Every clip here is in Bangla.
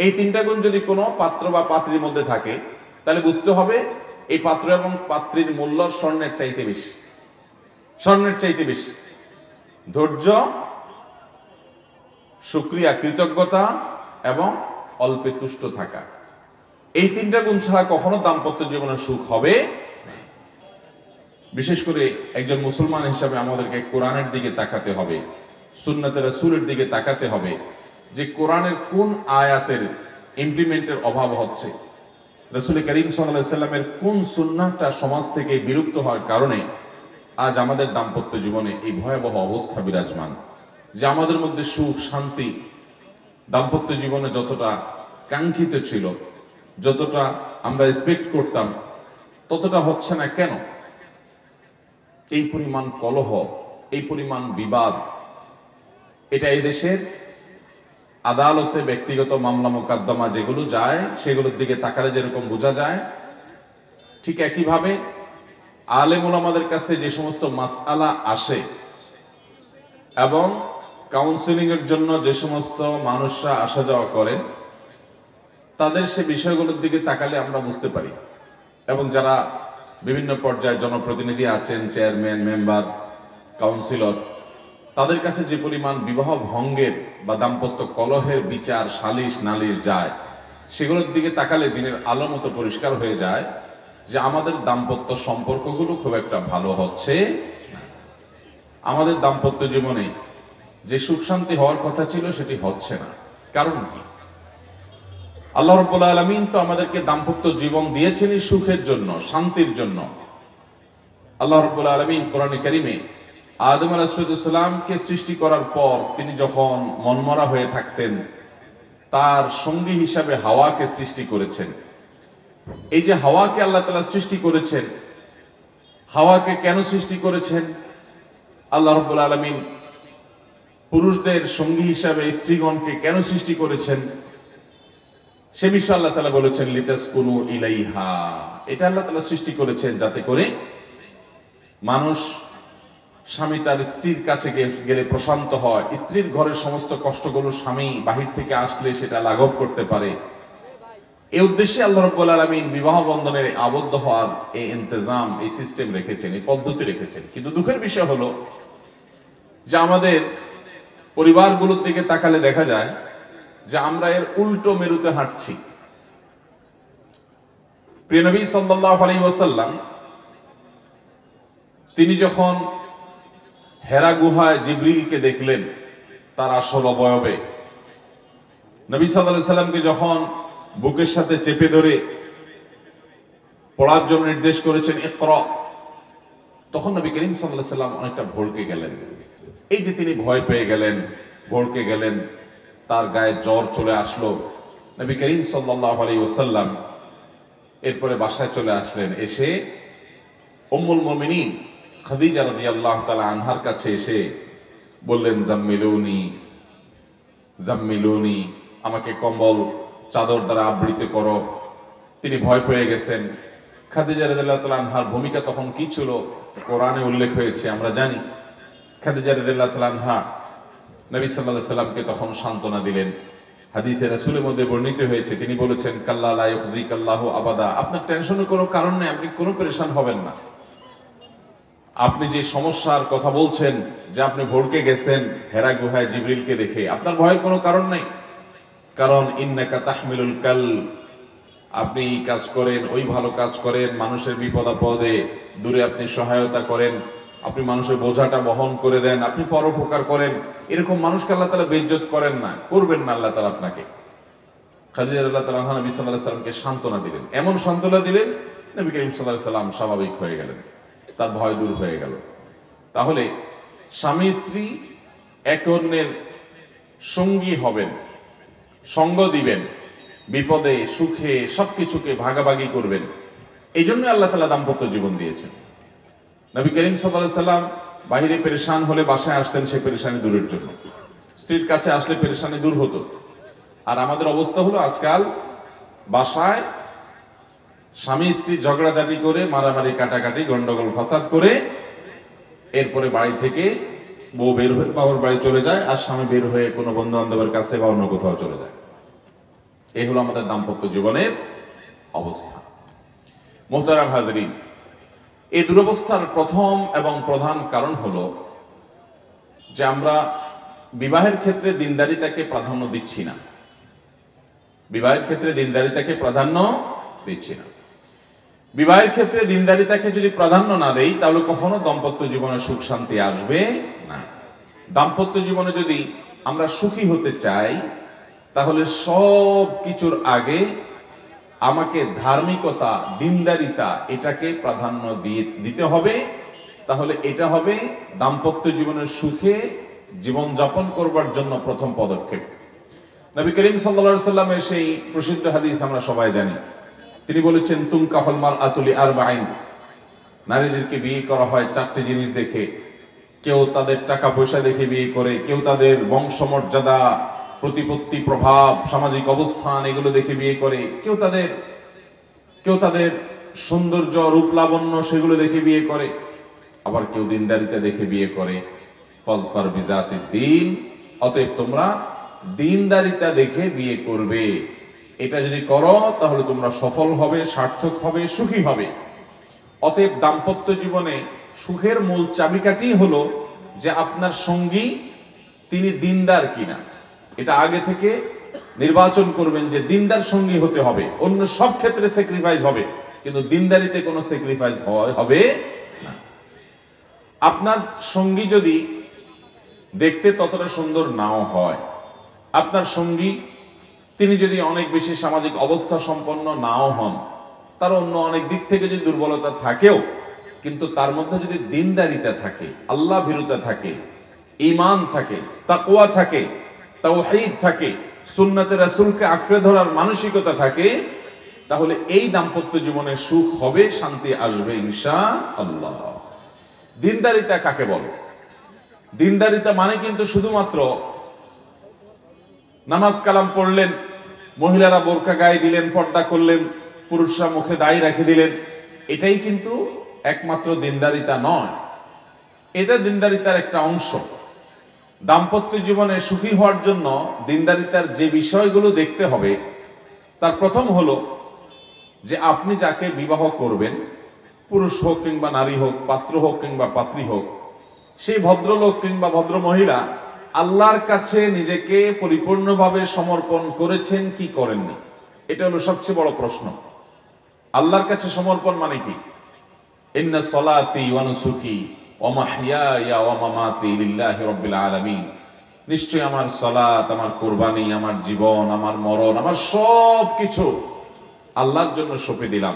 এই তিনটা গুণ যদি কোনো পাত্র বা পাত্রীর মধ্যে থাকে তাহলে বুঝতে হবে এই পাত্র এবং পাত্রীর মূল্য স্বর্ণের চাইতে বেশি, স্বর্ণের চাইতে বেশি। ধৈর্য, শুকরিয়া, কৃতজ্ঞতা এবং অল্পে তুষ্ট থাকা, এই তিনটা গুণ ছাড়া কখনো দাম্পত্য জীবনের সুখ হবে। বিশেষ করে একজন মুসলমান হিসাবে আমাদেরকে কোরআনের দিকে তাকাতে হবে, সুন্নতে রাসূলের দিকে তাকাতে হবে যে কোরআনের কোন আয়াতের ইমপ্লিমেন্টের অভাব হচ্ছে, রাসূল করিম সাল্লাল্লাহু আলাইহি সাল্লামের কোন সুন্নাহটা সমাজ থেকে বিলুপ্ত হওয়ার কারণে আজ আমাদের দাম্পত্য জীবনে এই ভয়াবহ অবস্থা বিরাজমান, যে আমাদের মধ্যে সুখ শান্তি দাম্পত্য জীবনে যতটা কাঙ্ক্ষিত ছিল, যতটা আমরা এক্সপেক্ট করতাম, ততটা হচ্ছে না কেন? এই পরিমাণ কলহ, এই পরিমাণ বিবাদ, এটা এই দেশের আদালতে ব্যক্তিগত মামলা মোকদ্দমা যেগুলো যায় সেগুলোর দিকে তাকালে যেরকম বোঝা যায়, ঠিক একইভাবে আলেম ওলামাদের কাছে যে সমস্ত মাসআলা আসে এবং কাউন্সেলিং এর জন্য যে সমস্ত মানুষরা আসা যাওয়া করেন, তাদের সে বিষয়গুলোর দিকে তাকালে আমরা বুঝতে পারি। এবং যারা বিভিন্ন পর্যায়ে জনপ্রতিনিধি আছেন, চেয়ারম্যান, মেম্বার, কাউন্সিলর, তাদের কাছে যে পরিমাণ বিবাহ ভঙ্গের বা দাম্পত্য কলহের বিচার, সালিশ নালিশ যায়, সেগুলোর দিকে তাকালে দিনের আলো মতো পরিষ্কার হয়ে যায় যে আমাদের দাম্পত্য সম্পর্কগুলো খুব একটা ভালো হচ্ছে। আমাদের দাম্পত্য জীবনে যে সুখ শান্তি হওয়ার কথা ছিল সেটি হচ্ছে না। কারণ কি? আল্লাহ রাব্বুল আলামিন তো আমাদেরকে দাম্পত্য জীবন দিয়েছেনই সুখের জন্য, শান্তির জন্য। আল্লাহ রাব্বুল আলামিন কোরআনে কারিমে আদম আলাইহিস সালামকে সৃষ্টি করার পর তিনি যখন মনমরা হয়ে থাকতেন, তার সঙ্গী হিসাবে হাওয়াকে সৃষ্টি করেছেন। এই যে হাওয়াকে আল্লাহ তাআলা সৃষ্টি করেছেন, হাওয়াকে কেন সৃষ্টি করেছেন? আল্লাহ রাব্বুল আলামিন পুরুষদের সঙ্গী হিসাবে স্ত্রীগণকে কেন সৃষ্টি করেছেন সে বিষয়ে আল্লাহ তাআলা বলেছেন লিতাসকুনু ইলাইহা। এটা আল্লাহ তাআলা সৃষ্টি করেছেন যাতে করে মানুষ স্বামী তার স্ত্রীর কাছে গেলে প্রশান্ত হয়, স্ত্রীর ঘরের সমস্ত কষ্টগুলো স্বামী বাহির থেকে আসলে সেটা লাঘব করতে পারে। এই উদ্দেশ্যে আল্লাহ রাব্বুল আলামিন বিবাহ বন্ধনে আবদ্ধ হওয়ার এই ইন্তজাম, এই সিস্টেম রেখেছেন, এই পদ্ধতি রেখেছেন। কিন্তু দুঃখের বিষয় হলো যে আমাদের পরিবারগুলোর দিকে তাকালে দেখা যায় যে আমরা এর উল্টো মেরুতে হাঁটছি। প্রিয় নবী সাল্লাল্লাহু আলাইহি ওয়াসাল্লাম তিনি যখন হেরা গুহায় জিবরিলকে দেখলেন তার আসল অবয়বে, নবী সাল্লাল্লাহু আলাইহি সাল্লামকে যখন বুকের সাথে চেপে ধরে পড়ার জন্য নির্দেশ করেছেন ইকরা, তখন নবী করিম সাল্লাল্লাহু আলাইহি সাল্লাম অনেকটা ভড়কে গেলেন। এই যে তিনি ভয় পেয়ে গেলেন, ভড়কে গেলেন, তার গায়ে জ্বর চলে আসলো। নবী করিম সাল্লাল্লাহু আলাইহি ওয়াসাল্লাম এরপরে বাসায় চলে আসলেন। এসে উম্মুল মুমিনিন খাদিজা রাদিয়াল্লাহু তাআলা আনহার কাছে এসে বললেন জাম্মিলুনি জাম্মিলুনি, আমাকে কম্বল চাদর দ্বারা আবৃত করো। তিনি ভয় পেয়ে গেছেন। খাদিজা রাদিয়াল্লাহু তাআলা আনহার ভূমিকা তখন কি ছিল কোরআনে উল্লেখ হয়েছে আমরা জানি। খাদিজা রাদিয়াল্লাহু তাআলা আনহা নবী সাল্লাল্লাহু আলাইহি সাল্লামকে তখন সান্ত্বনা দিলেন। হাদিসে রাসূলের মধ্যে বর্ণিত হয়েছে, তিনি বলেছেন কাল্লা লা ইউযিকাল্লাহু আবাদা, আপনার টেনশনের কোনো কারণ নেই, আপনি কোনো পেরেশান হবেন না। আপনি যে সমস্যার কথা বলছেন যে আপনি ভড়কে গেছেন হেরা গুহায় জিবরিলকে দেখে, আপনার ভয়ের কোনো কারণ নেই। কারণ ইন্নাকা তাহমিলুল কাল, আপনি এই কাজ করেন, ওই ভালো কাজ করেন, মানুষের বিপদ আপদে দূরে আপনি সহায়তা করেন, আপনি মানুষের বোঝাটা বহন করে দেন, আপনি পরোপকার করেন। এরকম মানুষকে আল্লাহ তাআলা বেইজ্জত করেন না, করবেন না আল্লাহ তাআলা আপনাকে। খাদিজা রাদিয়াল্লাহু তাআলা আনহা নবী সাল্লাল্লাহু আলাইহি সাল্লামকে সান্ত্বনা দিলেন। এমন সান্ত্বনা দিলেন নবী করিম সাল্লাল্লাহু আলাইহি সাল্লাম স্বাভাবিক হয়ে গেলেন, তার ভয় দূর হয়ে গেল। তাহলে স্বামী স্ত্রী একে অন্যের সঙ্গী হবেন, সঙ্গ দিবেন, বিপদে সুখে সবকিছুকে ভাগাভাগি করবেন। এই জন্য আল্লাহ তাআলা দাম্পত্য জীবন দিয়েছেন। নবী করিম সাল্লাল্লাহু আলাইহি সাল্লাম বাহিরে পেরেশান হলে বাসায় আসতেন সে পেরেশানি দূরের জন্য, স্ত্রীর কাছে আসলে পেরেশানি দূর হতো। আর আমাদের অবস্থা হলো আজকাল বাসায় স্বামী স্ত্রী ঝগড়াঝাটি করে, মারামারি কাটাকাটি গন্ডগোল ফাসাদ করে, এরপরে বাড়ি থেকে বউ বের হয়ে বাবার বাড়ি চলে যায় আর স্বামী বের হয়ে কোনো বন্ধু বান্ধবের কাছে বা অন্য কোথাও চলে যায়। এই হলো আমাদের দাম্পত্য জীবনের অবস্থা। মোহতারাম হাজরিন, এই দুরবস্থার প্রথম এবং প্রধান কারণ হলো যে আমরা বিবাহের ক্ষেত্রে দিনদারিতাকে প্রাধান্য দিচ্ছি না। বিবাহের ক্ষেত্রে দিনদারিতাকে প্রাধান্য দিচ্ছি না। বিবাহের ক্ষেত্রে দিনদারিতাকে যদি প্রাধান্য না দেই, তাহলে কখনো দাম্পত্য জীবনে সুখ শান্তি আসবে না। দাম্পত্য জীবনে যদি আমরা সুখী হতে চাই, তাহলে সব কিছুর আগে আমাকে ধার্মিকতা, দিনদারিতা এটাকে প্রাধান্য দিতে হবে। তাহলে এটা হবে দাম্পত্য জীবনের সুখে জীবনযাপন করবার জন্য প্রথম পদক্ষেপ। নবী করিম সাল্লাল্লাহু আলাইহি সাল্লামের সেই প্রসিদ্ধ হাদিস আমরা সবাই জানি। তিনি বলেছেন, তুনকাহুল মারআতু লিআরবাঈন, নারীদেরকে বিয়ে করা হয় চারটি জিনিস দেখে। কেউ তাদের টাকা পয়সা দেখে বিয়ে করে, কেউ তাদের বংশমর্যাদা, প্রতিপত্তি, প্রভাব, সামাজিক অবস্থান এগুলো দেখে বিয়ে করে, কেউ তাদের সৌন্দর্য, রূপ লাবণ্য সেগুলো দেখে বিয়ে করে, আবার কেউ দিনদারিতা দেখে বিয়ে করে। ফাজফার বিজাতিদ দ্বীন, অতএব তোমরা দিনদারিতা দেখে বিয়ে করবে। এটা যদি করো তাহলে তোমরা সফল হবে, সার্থক হবে, সুখী হবে। অতএব দাম্পত্য জীবনে সুখের মূল চাবিকাঠি হলো যে আপনার সঙ্গী তিনি দিনদার কিনা। এটা আগে থেকে নির্বাচন করবেন যে দিনদার সঙ্গী হতে হবে। অন্য সব ক্ষেত্রে স্যাক্রিফাইস হবে, কিন্তু দিনদারিতে কোনো স্যাক্রিফাইস হবে না। আপনার সঙ্গী যদি দেখতে ততটা সুন্দর নাও হয়, আপনার সঙ্গী তিনি যদি অনেক বেশি সামাজিক অবস্থা সম্পন্ন নাও হন, তার অন্য অনেক দিক থেকে যদি দুর্বলতা থাকেও, কিন্তু তার মধ্যে যদি দিনদারিতা থাকে, আল্লাহ ভীরুতা থাকে, ঈমান থাকে, তাকওয়া থাকে, তাওহীদ থাকে, সুন্নতে রাসূলকে আঁকড়ে ধরার মানসিকতা থাকে, তাহলে এই দাম্পত্য জীবনে সুখ হবে, শান্তি আসবে ইনশাআল্লাহ। দিনদারিতা কাকে বলে? দিনদারিতা মানে কিন্তু শুধুমাত্র নামাজ কালাম পড়লেন, মহিলারা বোরকা গায়ে দিলেন, পর্দা করলেন, পুরুষরা মুখে দাড়ি রেখে দিলেন, এটাই কিন্তু একমাত্র দিনদারিতা নয়। এটা দিনদারিতার একটা অংশ। দাম্পত্য জীবনে সুখী হওয়ার জন্য দিনদারিতার যে বিষয়গুলো দেখতে হবে, তার প্রথম হলো যে আপনি যাকে বিবাহ করবেন, পুরুষ হোক কিংবা নারী হোক, পাত্র হোক কিংবা পাত্রী হোক, সেই ভদ্রলোক কিংবা ভদ্র মহিলা আল্লাহর কাছে নিজেকে পরিপূর্ণভাবে সমর্পণ করেছেন কি করেননি। এটা হলো সবচেয়ে বড় প্রশ্ন। আল্লাহর কাছে সমর্পণ মানে কি? ইন্না সলাতি ওয়া নুসুকি ওয়া মাহইয়ায়া ওয়া মামাতি লিল্লাহি রাব্বিল আলামিন, নিশ্চয় আমার সালাত, আমার কুরবানি, আমার জীবন, আমার মরণ, আমার সব কিছু আল্লাহর জন্য সঁপে দিলাম।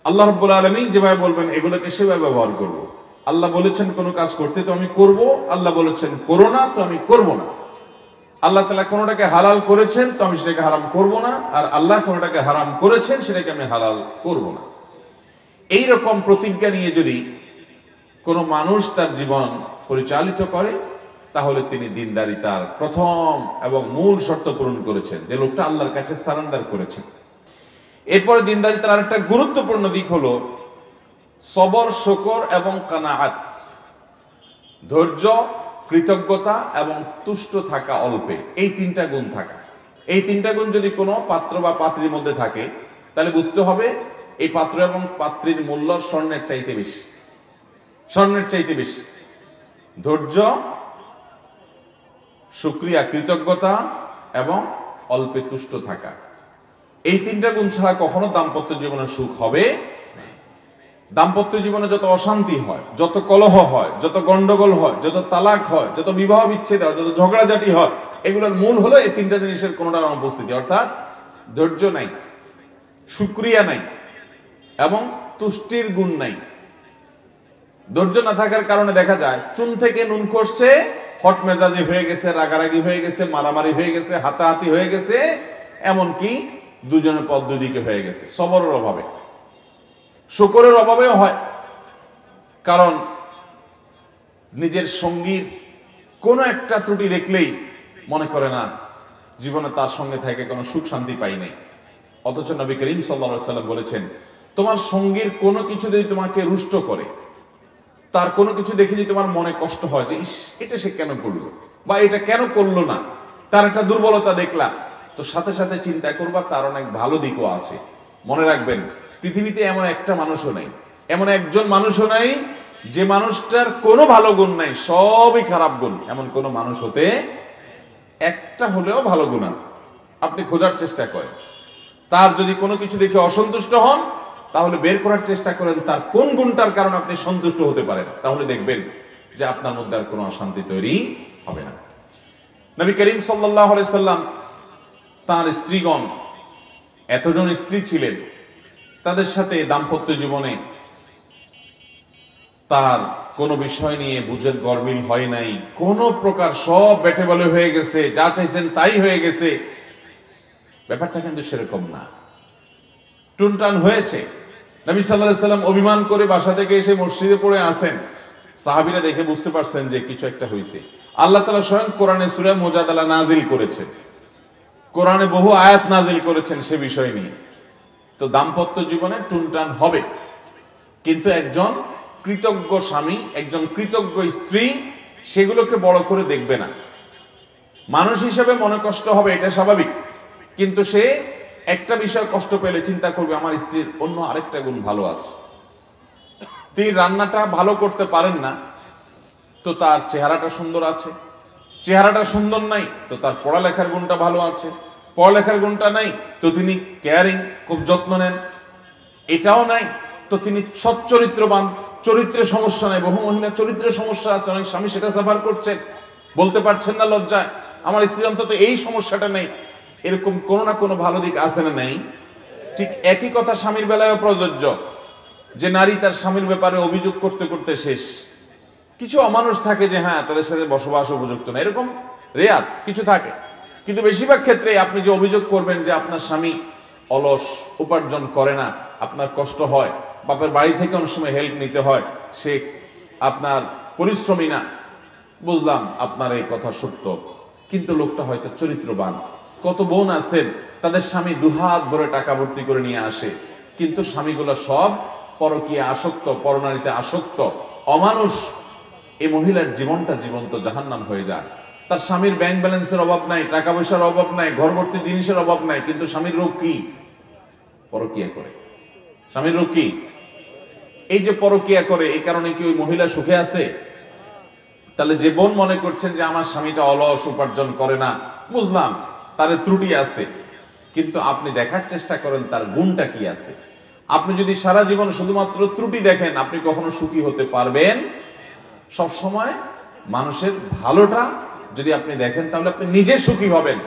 আল্লাহ রাব্বুল আলামিন যেভাবে বলবেন এগুলোকে সেভাবে ব্যবহার করব। আল্লাহ বলেছেন কোনো কাজ করতে তো আমি করব, আল্লাহ বলেছেন করো না তো আমি করব না। আল্লাহ তাআলা কোনোটাকে হালাল করেছেন তো আমি সেটাকে হারাম করব না, আর আল্লাহ কোনোটাকে হারাম করেছেন সেটাকে আমি হালাল করব না। এই রকম প্রতিজ্ঞা নিয়ে যদি কোনো মানুষ তার জীবন পরিচালিত করে, তাহলে তিনি দিনদারিতার প্রথম এবং মূল শর্ত পূরণ করেছেন, যে লোকটা আল্লাহর কাছে সারেন্ডার করেছেন। এরপরে দিনদারিতার আরেকটা গুরুত্বপূর্ণ দিক হলো সবর, শুকর এবং কানাআত, ধৈর্য, কৃতজ্ঞতা এবং তুষ্ট থাকা অল্পে। এই তিনটা গুণ থাকা, এই তিনটা গুণ যদি কোনো পাত্র বা পাত্রীর মধ্যে থাকে, তাহলে বুঝতে হবে এই পাত্র এবং পাত্রীর মূল্য স্বর্ণের চাইতে বেশি, স্বর্ণের চাইতে বেশি। ধৈর্য, শুকরিয়া, কৃতজ্ঞতা এবং অল্পে তুষ্ট থাকা, এই তিনটা গুণ ছাড়া কখনো দাম্পত্য জীবনের সুখ হবে। দাম্পত্য জীবনে যত অশান্তি হয়, যত কলহ হয়, যত গন্ডগোল হয়, যত তালাক হয়, যত বিবাহ বিচ্ছেদ হয়, যত ঝগড়াঝাটি হয়, এগুলোর মূল হলো এই তিনটা জিনিসের কোনোটার অনুপস্থিতি। অর্থাৎ ধৈর্য নাই, শুকরিয়া নাই এবং তুষ্টির গুণ নাই। ধৈর্য না থাকার কারণে দেখা যায় চুন থেকে নুন খসছে, হট মেজাজি হয়ে গেছে, রাগারাগি হয়ে গেছে, মারামারি হয়ে গেছে, হাতাহাতি হয়ে গেছে, এমনকি দুজনের পথ দুদিকে হয়ে গেছে সবরের অভাবে। শুকরের অভাবেও হয়, কারণ নিজের সঙ্গীর কোনো একটা ত্রুটি দেখলেই মনে করে না জীবনে তার সঙ্গে থেকে কোনো সুখ শান্তি পাই নাই। অথচ নবী করিম সাল্লাল্লাহু আলাইহি সাল্লাম বলেছেন, তোমার সঙ্গীর কোনো কিছু যদি তোমাকে রুষ্ট করে, তার কোনো কিছু দেখে যদি তোমার মনে কষ্ট হয় যে ইস এটা সে কেন করলো বা এটা কেন করলো না, তার একটা দুর্বলতা দেখলা, তো সাথে সাথে চিন্তা করবা তার অনেক ভালো দিকও আছে। মনে রাখবেন, পৃথিবীতে এমন একটা মানুষও নাই, এমন একজন মানুষও নাই যে মানুষটার কোনো ভালো গুণ নাই, সবই খারাপ গুণ। এমন কোনো মানুষ হতে একটা হলেও ভালো গুণ আছে। আপনি খোঁজার চেষ্টা করেন, তার যদি কোনো কিছু দেখে অসন্তুষ্ট হন তাহলে বের করার চেষ্টা করেন তার কোন গুণটার কারণে আপনি সন্তুষ্ট হতে পারেন, তাহলে দেখবেন যে আপনার মধ্যে আর কোনো অশান্তি তৈরি হবে না। নবী করিম সাল্লাল্লাহু আলাইহি সাল্লাম তার স্ত্রীগণ, এতজন স্ত্রী ছিলেন, তাদের সাথে দাম্পত্য জীবনে তার কোনো বিষয় নিয়ে বুঝের গরমিল হয় নাই, কোনো প্রকার, সব বেটে বলে হয়ে গেছে, যা চাইছেন তাই হয়ে গেছে। ব্যাপারটা কিন্তু সেরকম না, টুনটান হয়েছে। নবী সাল্লাল্লাহু আলাইহি সাল্লাম অভিমান করে বাসা থেকে এসে মসজিদে পড়ে আসেন, সাহাবীরা দেখে বুঝতে পারছেন যে কিছু একটা হয়েছে। আল্লাহ তাআলা স্বয়ং কোরআনে সূরা মুজাদালা নাজিল করেছেন, কোরআনে বহু আয়াত নাজিল করেছেন সে বিষয় নিয়ে। তো দাম্পত্য জীবনে টুনটান হবে, কিন্তু একজন কৃতজ্ঞ স্বামী, একজন কৃতজ্ঞ স্ত্রী সেগুলোকে বড় করে দেখবে না। মানুষ হিসেবে মনে কষ্ট হবে, এটা স্বাভাবিক, কিন্তু সে একটা বিষয় কষ্ট পেলে চিন্তা করবে আমার স্ত্রীর অন্য আরেকটা গুণ ভালো আছে। তিনি রান্নাটা ভালো করতে পারেন না, তো তার চেহারাটা সুন্দর আছে, চেহারাটা সুন্দর নাই তো তার পড়ালেখার গুণটা ভালো আছে, পড়ালেখার গুণটা নাই তো তিনি কেয়ারিং, খুব যত্ন নেন, এটাও নাই তো তিনি সচ্চরিত্রবান, চরিত্রের সমস্যা নাই। বহু মহিলা চরিত্রের সমস্যা আছে, অনেক স্বামী সেটা সাফার করছেন, বলতে পারছেন না লজ্জায়, আমার স্ত্রী অন্তত এই সমস্যাটা নেই। এরকম কোনো না কোনো ভালো দিক আছে না নেই? ঠিক একই কথা স্বামীর বেলায়ও প্রযোজ্য, যে নারী তার স্বামীর ব্যাপারে অভিযোগ করতে করতে শেষ। কিছু অমানুষ থাকে যে হ্যাঁ তাদের সাথে বসবাস উপযুক্ত না, এরকম রেয়ার কিছু থাকে, কিন্তু বেশিরভাগ ক্ষেত্রে আপনি যে অভিযোগ করবেন যে আপনার স্বামী অলস, উপার্জন করে না, আপনার কষ্ট হয়, বাপের বাড়ি থেকে অনেক সময় হেল্প নিতে হয়, সে আপনার পরিশ্রমী না, বুঝলাম আপনার এই কথা সত্য, কিন্তু লোকটা হয়তো চরিত্রবান। কত বোন আছেন তাদের স্বামী দুহাত ভরে টাকা ভর্তি করে নিয়ে আসে, কিন্তু স্বামীগুলো সব পরকীয়া আসক্ত, পরনারীতে আসক্ত, অমানুষ। এই মহিলার জীবনটা জীবন্ত জাহান্নাম হয়ে যায়। তার স্বামীর ব্যাংক ব্যালেন্সের অভাব নাই, টাকা পয়সার অভাব নাই, ঘর ভর্তি জিনিসের অভাব নাই, কিন্তু স্বামীর রোগ কি? পরকীয়া করে। স্বামীর রোগ কি? এই যে পরকীয়া করে, এই কারণে কি ওই মহিলা সুখে আছে? তাহলে যে বোন মনে করছেন যে আমার স্বামীটা অলস, উপার্জন করে না, বুঝলাম তার ত্রুটি আছে, কিন্তু আপনি দেখার চেষ্টা করেন তার গুণটা কি আছে। আপনি যদি সারা জীবন শুধুমাত্র ত্রুটি দেখেন, আপনি কখনো সুখী হতে পারবেন? সব সময় মানুষের ভালোটা যদি আপনি দেখেন তাহলে আপনি নিজে সুখী হবেন।